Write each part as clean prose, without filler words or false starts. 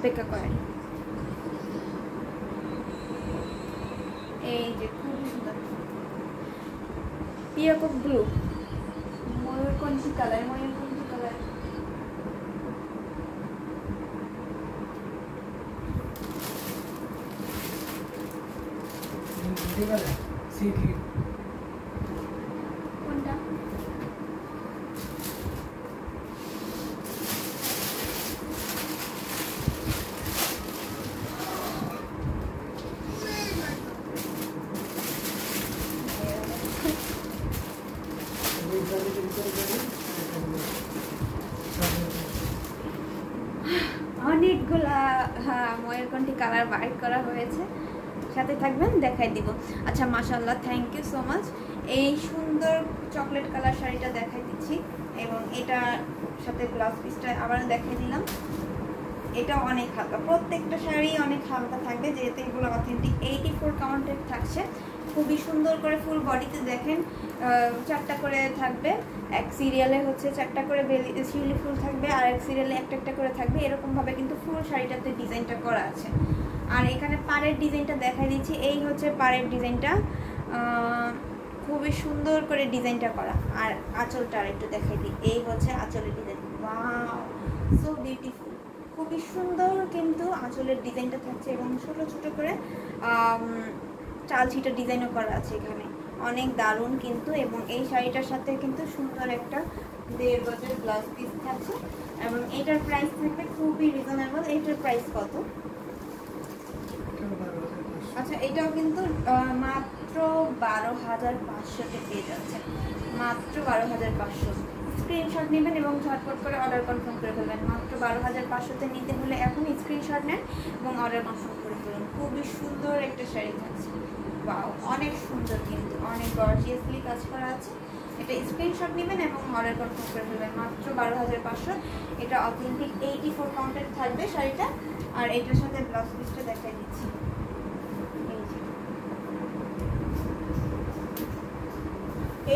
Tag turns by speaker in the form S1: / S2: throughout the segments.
S1: অপেক্ষা করেন। এই যে খুব সুন্দর পিয়াকক ব্লু, ময়ূরকণ্ঠী কালার, ময়ূরকণ্ঠী কালার। কোনটা? অনেকগুলা ময়ূরকণ্ঠী কালার বাইর করা হয়েছে, সাথে থাকবেন, দেখাই দিব। আচ্ছা মাশাআল্লাহ, থ্যাংক ইউ সো মাচ। এই সুন্দর চকলেট কালার শাড়িটা দেখাই দিচ্ছি, এবং এটার সাথে ব্লাউজ পিসটা আবার দেখাই দিলাম। এটা অনেক হালকা, প্রত্যেকটা শাড়ি অনেক হালকা থাকবে, যেহেতু এগুলো অথেন্টিক 84 কাউন্টেড থাকছে। খুবই সুন্দর করে ফুল বডিতে দেখেন 4টা করে থাকবে, এক সিরিয়ালে হচ্ছে 4টা করে শিউলি ফুল থাকবে, আর এক সিরিয়ালে একটা একটা করে থাকবে। এরকমভাবে কিন্তু ফুল শাড়িটাতে ডিজাইনটা করা আছে। আর এখানে পাড়ের ডিজাইনটা দেখাই দিচ্ছি, এই হচ্ছে পাড়ের ডিজাইনটা, খুবই সুন্দর করে ডিজাইনটা করা। আর আঁচলটা আর একটু দেখাই দিই, এই হচ্ছে আঁচলের ডিজাইন। ওয়াও, সো বিউটিফুল, খুবই সুন্দর কিন্তু আঁচলের ডিজাইনটা থাকছে, এবং ছোট ছোট করে চাল ছিটা ডিজাইনও করা আছে এখানে, অনেক দারুণ কিন্তু। এবং এই শাড়িটার সাথে কিন্তু সুন্দর একটা 1.5 গজের ব্লাউজ পিস থাকছে, এবং এটার প্রাইস থাকবে খুবই রিজনেবল। এটার প্রাইস কত? আচ্ছা, এটাও কিন্তু মাত্র 12,500-তে পেয়ে যাচ্ছে, মাত্র 12,500। স্ক্রিনশট নেবেন এবং ঝটপট করে অর্ডার কনফার্ম করে ফেলবেন। মাত্র 12,500-তে নিতে হলে এখন স্ক্রিনশট নেন এবং অর্ডার কনফার্ম করে ফেলুন। খুবই সুন্দর একটা শাড়ি থাকছে, ওয়াও, অনেক সুন্দর কিন্তু, অনেক গর্জিয়াসলি কাজ করা আছে। এটা স্ক্রিনশট নেবেন এবং অর্ডার কনফার্ম করে ফেলবেন, মাত্র 12,500। এটা অথেন্টিক 84 কাউন্টেড থাকবে শাড়িটা। আর এটার সাথে ব্লাউজ পিসটা দেখাই দিচ্ছি।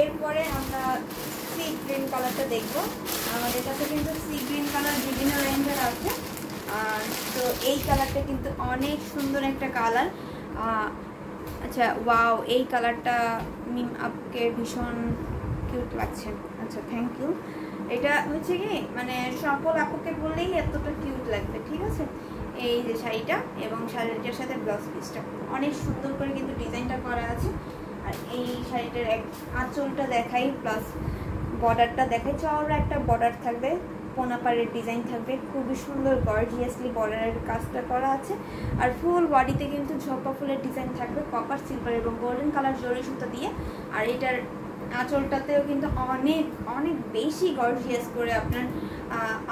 S1: এরপরে আমরা সি গ্রিন কালারটা দেখব। আমাদের কাছে কিন্তু সি গ্রিন কালার বিভিন্ন রেঞ্জের আছে। তো এই কালারটা কিন্তু অনেক সুন্দর একটা কালার। আচ্ছা, ওয়াও, এই কালারটা মিম আপকে ভীষণ কিউট লাগছে। আচ্ছা, থ্যাংক ইউ। এটা হচ্ছে কি, মানে সকল আপুকে বললেই এতটা কিউট লাগবে, ঠিক আছে। এই যে শাড়িটা এবং শাড়িটার সাথে ব্লাউজ পিসটা অনেক সুন্দর করে কিন্তু ডিজাইনটা করা আছে। আর এই শাড়িটার আঁচলটা দেখাই, প্লাস বর্ডারটা দেখাই, চওড়া একটা বর্ডার থাকবে, পোনাপাড়ের ডিজাইন থাকবে, খুবই সুন্দর গর্জিয়াসলি বর্ডারের কাজটা করা আছে। আর ফুল বডিতে কিন্তু ঝোপা ফুলের ডিজাইন থাকবে, কপার, সিলভার এবং গোল্ডেন কালার জরি সুতো দিয়ে। আর এটার আঁচলটাতেও কিন্তু অনেক অনেক বেশি গর্জিয়াস করে আপনার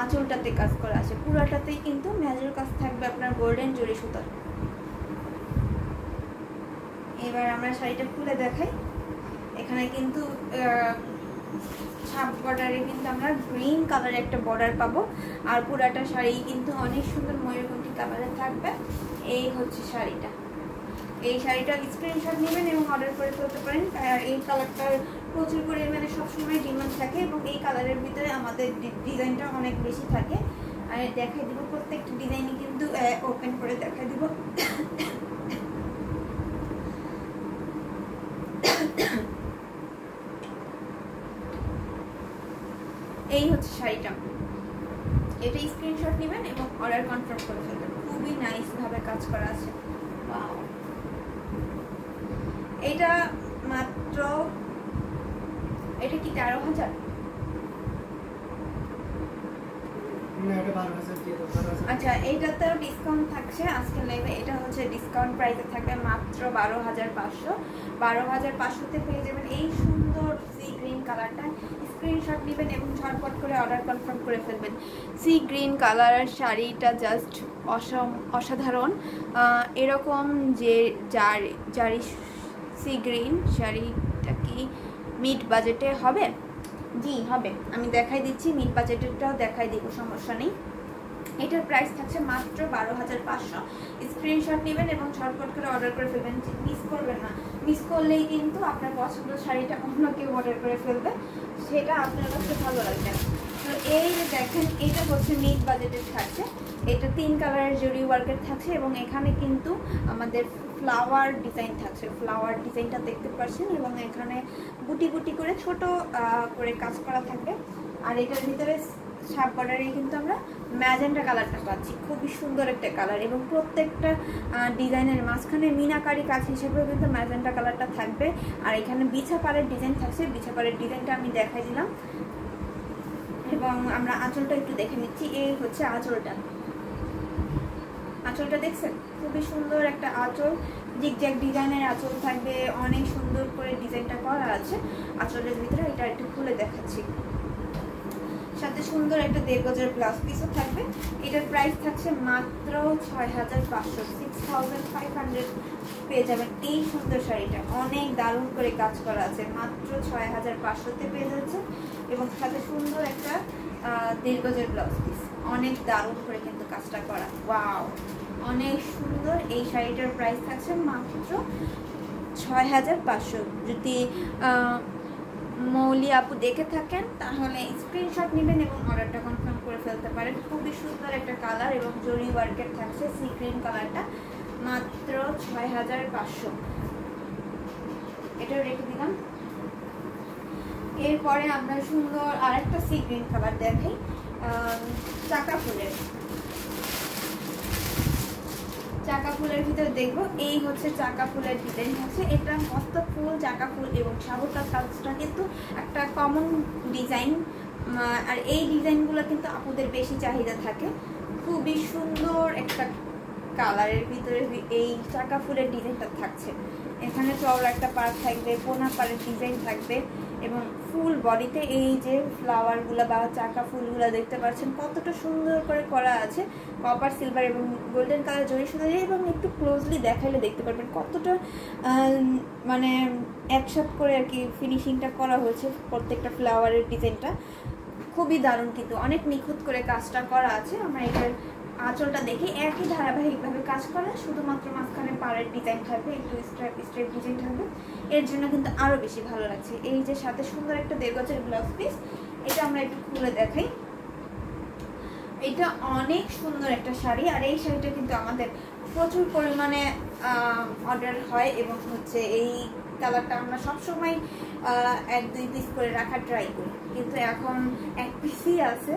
S1: আঁচলটাতে কাজ করা আছে, পুরাটাতেই কিন্তু মেজর কাজ থাকবে আপনার গোল্ডেন জরি সুতোর। এবার আমরা শাড়িটা খুলে দেখাই। এখানে কিন্তু ছাপ বর্ডারে কিন্তু আমরা গ্রিন কালারের একটা বর্ডার পাবো, আর পুরাটা শাড়ি কিন্তু অনেক সুন্দর ময়ূরকণ্ঠী কালারে থাকবে। এই হচ্ছে শাড়িটা। এই শাড়িটার স্ক্রিনশট নেবেন এবং অর্ডার করে ফেলতে পারেন। এই কালারটার প্রচুর পরিমাণে সবসময় ডিমান্ড থাকে, এবং এই কালারের ভিতরে আমাদের ডিজাইনটা অনেক বেশি থাকে। আর দেখাই দিব, প্রত্যেকটা ডিজাইনই কিন্তু ওপেন করে দেখাই দিব। এই হচ্ছে শাড়িটা, এটা স্ক্রিনশট নেবেন এবং অর্ডার কনফার্ম করে ফেলবেন। খুবই নাইস ভাবে কাজ করা আছে। ওয়াও, এটা মাত্র, এটা কি 13,000? আচ্ছা, এইটাতেও ডিসকাউন্ট থাকছে আজকের লাইভে। এটা হচ্ছে ডিসকাউন্ট প্রাইসে থাকবে মাত্র 12,500। 12,500-তে পেয়ে যাবেন এই সুন্দর সি গ্রিন কালারটা। স্ক্রিনশট নেবেন এবং ঝটপট করে অর্ডার কনফার্ম করে ফেলবেন। সি গ্রিন কালারের শাড়িটা জাস্ট অসাধারণ। এরকম যে জারি সি গ্রিন শাড়িটা কি মিড বাজেটে হবে? জি হবে, আমি দেখাই দিচ্ছি, মিড বাজেটেরটাও দেখাই দিব, সমস্যা নেই। এটার প্রাইস থাকছে মাত্র 12,500। স্ক্রিনশট নেবেন এবং ঝটপট করে অর্ডার করে ফেলবেন, মিস করবেন না। মিস করলেই কিন্তু আপনার পছন্দের শাড়িটা অন্য কেউ অর্ডার করে ফেলবে, সেটা আপনার কাছে ভালো লাগবে না। তো এই যে দেখেন, এটা হচ্ছে মিড বাজেটের থাকছে। এটা 3 কালারের জরি ওয়ার্কের থাকছে এবং এখানে কিন্তু আমাদের ফ্লাওয়ার ডিজাইন থাকছে। ফ্লাওয়ার ডিজাইনটা দেখতে পাচ্ছেন এবং এখানে বুটি বুটি করে ছোট করে কাজ করা থাকবে। আর এটার ভিতরে সাব বর্ডারে কিন্তু আমরা ম্যাজেন্টা কালারটা পাচ্ছি, খুবই সুন্দর একটা কালার। এবং প্রত্যেকটা ডিজাইনের মাঝখানে মিনাকারি কাজ হিসেবেও কিন্তু ম্যাজেন্টা কালারটা থাকবে। আর এখানে বিছা পাড়ের ডিজাইন থাকছে, বিছা পাড়ের ডিজাইনটা আমি দেখাই দিলাম। এবং আমরা আঁচলটা একটু দেখে নিচ্ছি। এই হচ্ছে আঁচলটা, আঁচলটা দেখছেন, খুবই সুন্দর একটা আঁচল, জিগজ্যাগ ডিজাইনের আঁচল থাকবে, অনেক সুন্দর করে ডিজাইনটা করা আছে আঁচলের ভিতরে। এটা একটু খুলে দেখাচ্ছি। সাথে সুন্দর একটা 1.5 গজের ব্লাউজ পিসও থাকবে। এটার প্রাইস থাকছে মাত্র 6,500, 6,500 পেয়ে যাবেন এই সুন্দর শাড়িটা। অনেক দারুণ করে কাজ করা আছে, মাত্র 6,500-তে পেয়ে যাচ্ছে। এবং সাথে সুন্দর একটা 1.5 গজের ব্লাউজ পিস, অনেক দারুণ করে কিন্তু কাজটা করা। ওয়াও, অনেক সুন্দর। এই শাড়িটার প্রাইস থাকছে মাত্র 6,500। যদি মৌলি আপু দেখে থাকেন তাহলে স্ক্রিনশট নেবেন এবং অর্ডারটা কনফার্ম করে ফেলতে পারেন। খুবই সুন্দর একটা কালার এবং জরি ওয়ার্কের থাকছে সি গ্রিন কালারটা, মাত্র 6,500। এটা রেখে দিলাম। এরপরে আমরা সুন্দর আরেকটা সি গ্রিন কালার দেখাই, চাকা ফুলের। চাকা ফুলের ভিতরে দেখবো, এই হচ্ছে চাকা ফুলের ডিজাইন হচ্ছে। এটা মস্ত ফুল, চাকা ফুল এবং সাগরটার কাজটা কিন্তু একটা কমন ডিজাইন। আর এই ডিজাইনগুলো কিন্তু আপুদের বেশি চাহিদা থাকে। খুবই সুন্দর একটা কালারের ভিতরে এই চাকা ফুলের ডিজাইনটা থাকছে। এখানে চওড়া একটা পাড় থাকবে, কোনা পাড়ের ডিজাইন থাকবে এবং ফুল বডিতে এই যে ফ্লাওয়ারগুলো বা চাকা ফুলগুলো দেখতে পাচ্ছেন কতটা সুন্দর করে করা আছে। কপার, সিলভার এবং গোল্ডেন কালার জড়ি সুতা দিয়ে, এবং একটু ক্লোজলি দেখাইলে দেখতে পারবেন কতটা মানে একসাথে করে আর কি ফিনিশিংটা করা হয়েছে প্রত্যেকটা ফ্লাওয়ারের ডিজাইনটা। খুবই দারুণ, কিন্তু অনেক নিখুঁত করে কাজটা করা আছে। আমরা এটার আঁচলটা দেখি, একই ধারাবাহিকভাবে কাজ করা, শুধুমাত্র মাঝখানে পাড়ের ডিজাইন থাকবে, একটু স্ট্রাইপ স্ট্রাইপ ডিজাইন থাকবে, এর জন্য কিন্তু আরও বেশি ভালো লাগছে। এই যে সাথে সুন্দর একটা 1.5 গজের ব্লাউজ পিস, এটা আমরা একটু খুলে দেখাই। এটা অনেক সুন্দর একটা শাড়ি, আর এই শাড়িটা কিন্তু আমাদের প্রচুর পরিমাণে অর্ডার হয় এবং হচ্ছে এই কালারটা আমরা সবসময় 1-2 পিস করে রাখার ট্রাই করি, কিন্তু এখন 1 পিসই আছে।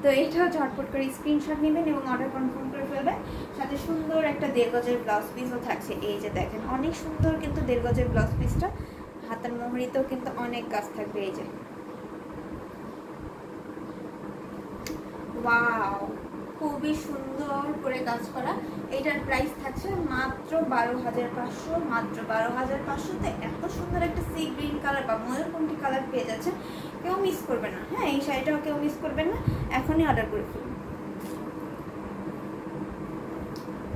S1: তো এটাও ঝটপট করে স্ক্রিনশট নেবেন এবং অর্ডার কনফার্ম করে ফেলবেন। সাথে সুন্দর একটা 1.5 গজের ব্লাউজ পিসও থাকছে। এই যে দেখেন, অনেক সুন্দর কিন্তু 1.5 গজের ব্লাউজ পিসটা। হাতের মোহরিতেও কিন্তু অনেক কাজ থাকবে। এই যে ওয়াও, খুবই সুন্দর করে কাজ করা। এটার প্রাইস থাকছে মাত্র 12,500, মাত্র 12,500-তে এত সুন্দর একটা সি গ্রিন কালার বা ময়ূরকণ্ঠী কালার পেয়ে যাচ্ছে। কেউ মিস করবে না। হ্যাঁ, এই শাড়িটাও কেউ মিস করবেন না, এখনই অর্ডার করে ফেলুন।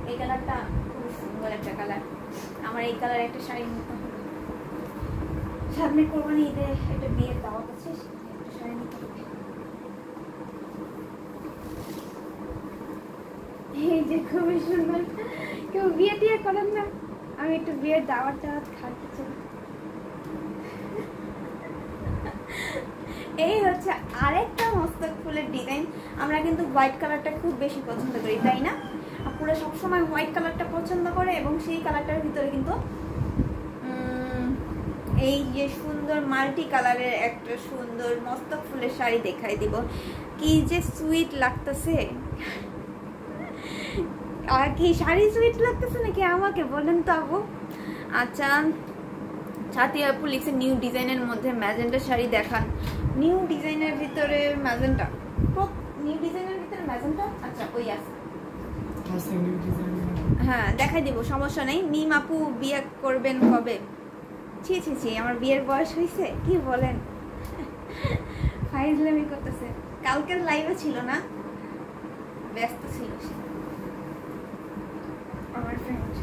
S1: এই কালারটা খুবই সুন্দর একটা কালার। আমার এই কালার একটা শাড়ি নিতে হবে, সামনে কোরবানি ঈদে একটা বিয়ের দাওয়াত আছে, একটা শাড়ি নিতে হবে। এই যে খুবই সুন্দর, কেউ বিয়ে টিয়ে করেন না, আমি একটু বিয়ের দাওয়াত খাইতে চাই। এই হচ্ছে আরেকটা মস্তক ফুলের ডিজাইন। আমরা কিন্তু হোয়াইট কালারটা খুব বেশি পছন্দ করি, তাই না? আপুরা সবসময় হোয়াইট কালারটা পছন্দ করে এবং সেই কালারটার ভিতরে কিন্তু এই যে সুন্দর মাল্টি কালারের একটা সুন্দর মস্তক ফুলের শাড়ি দেখাই দিব। কি যে সুইট লাগতেছে, আর কি শাড়ি সুইট লাগতেছে নাকি আমাকে বলেন তো আপু? আচ্ছা, ছাতি আপু লিখছে নিউ ডিজাইনের মধ্যে ম্যাজেন্টা শাড়ি দেখান। নিউ ডিজাইনের ভিতরে ম্যাজেন্টা, নিউ ডিজাইনের ভিতরে ম্যাজেন্টা, আচ্ছা ওই আছে, হ্যাঁ দেখাই দিব, সমস্যা নেই। মিম আপু বিয়ে করবেন কবে? ছি ছি ছি, আমার বিয়ের বয়স হয়েছে কি বলেন? ফাইজলামি করতেছে। কালকের লাইভে ছিল না, ব্যস্ত ছিল আমার ফ্রেন্ড।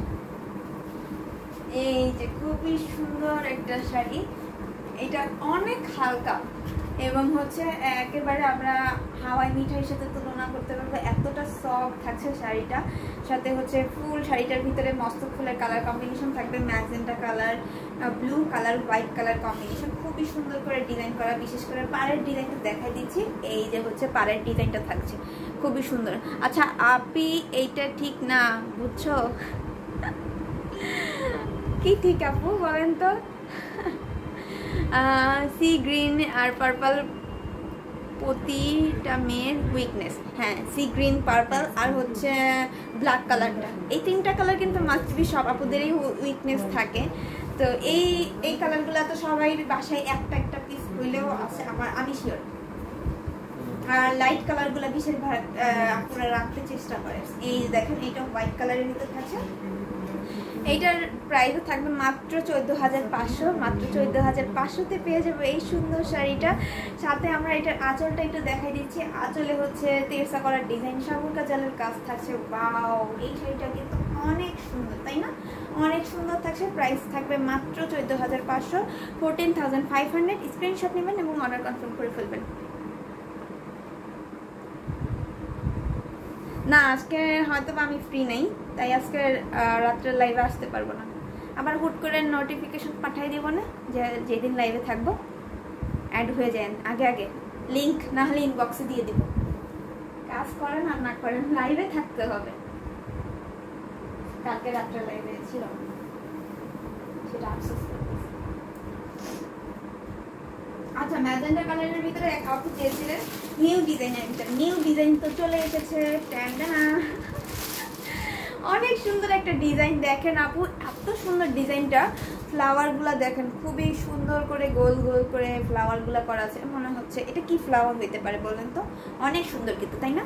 S1: এই যে খুবই সুন্দর একটা শাড়ি, এটা অনেক হালকা এবং হচ্ছে একেবারে আমরা হাওয়াই মিঠাইয়ের সাথে তুলনা কল্পনা করতে পারবো এতটা সফট থাকছে শাড়িটা। সাথে হচ্ছে ফুল শাড়িটার ভিতরে মস্ত ফুলের কালার কম্বিনেশন থাকবে, magenta colour, blue colour, white colour combination, খুবই সুন্দর করে ডিজাইন করা। বিশেষ করে পাড়ের ডিজাইনটা দেখাই দিচ্ছি, এই যে হচ্ছে পাড়ের ডিজাইনটা থাকছে খুবই সুন্দর। আচ্ছা আপি এইটা ঠিক না বুঝছো? কি ঠিক আপু বলেন তো? সি গ্রিন আর পার্পল প্রতিটা মেয়ের উইকনেস। হ্যাঁ, সি গ্রিন, পার্পল আর হচ্ছে ব্ল্যাক কালারটা, এই তিনটা কালার কিন্তু মাস্ট বি সব আপুদেরই উইকনেস থাকে। তো এই কালারগুলো তো সবাই বাসায় একটা একটা পিস হইলেও আছে, আমি শিওর। আর লাইট কালারগুলো বেশিরভাগ আপুরা রাখতে চেষ্টা করে। এই দেখেন এইটা হোয়াইট কালারের ভিতরে থাকছে, এইটার প্রাইসও থাকবে মাত্র 14,500। মাত্র 14,500-তে পেয়ে যাবো এই সুন্দর শাড়িটা। সাথে আমরা এটার আঁচলটা একটু দেখাই দিচ্ছি। আঁচলে হচ্ছে তেরসা করার ডিজাইন, সাবুর কাজালের কাজ থাকছে। ওয়াও, এই শাড়িটা কিন্তু অনেক সুন্দর, তাই না? অনেক সুন্দর থাকছে। প্রাইস থাকবে মাত্র 14,500, 14,500। স্ক্রিনশট নেবেন এবং অর্ডার কনফার্ম করে ফেলবেন। না, আজকে হয়তো আমি ফ্রি নেই, তাই আজকে রাত্রে লাইভে আসতে পারবো না। আবার হুট করে নোটিফিকেশন পাঠিয়ে দিব না যে যেদিন লাইভে থাকবো, অ্যাড হয়ে যায় আগে আগে। লিঙ্ক না হলে ইনবক্সে দিয়ে দিব। কাজ করেন আর না করেন, লাইভে থাকতে হবে। কালকে রাত্রে লাইভে ছিল, সেটা আফসোস করতেছি। আচ্ছা, ম্যাজেন্টা কালারের ভিতরে এক আপু চেয়েছিলেন নিউ ডিজাইনের ভিতরে। নিউ ডিজাইন তো চলে এসেছে, ট্যান্ডানা। অনেক সুন্দর একটা ডিজাইন দেখেন আপু, এত সুন্দর ডিজাইনটা। ফ্লাওয়ারগুলো দেখেন, খুবই সুন্দর করে গোল গোল করে ফ্লাওয়ারগুলো করা আছে। মনে হচ্ছে এটা কি ফ্লাওয়ার হইতে পারে বলেন তো? অনেক সুন্দর কিন্তু, তাই না?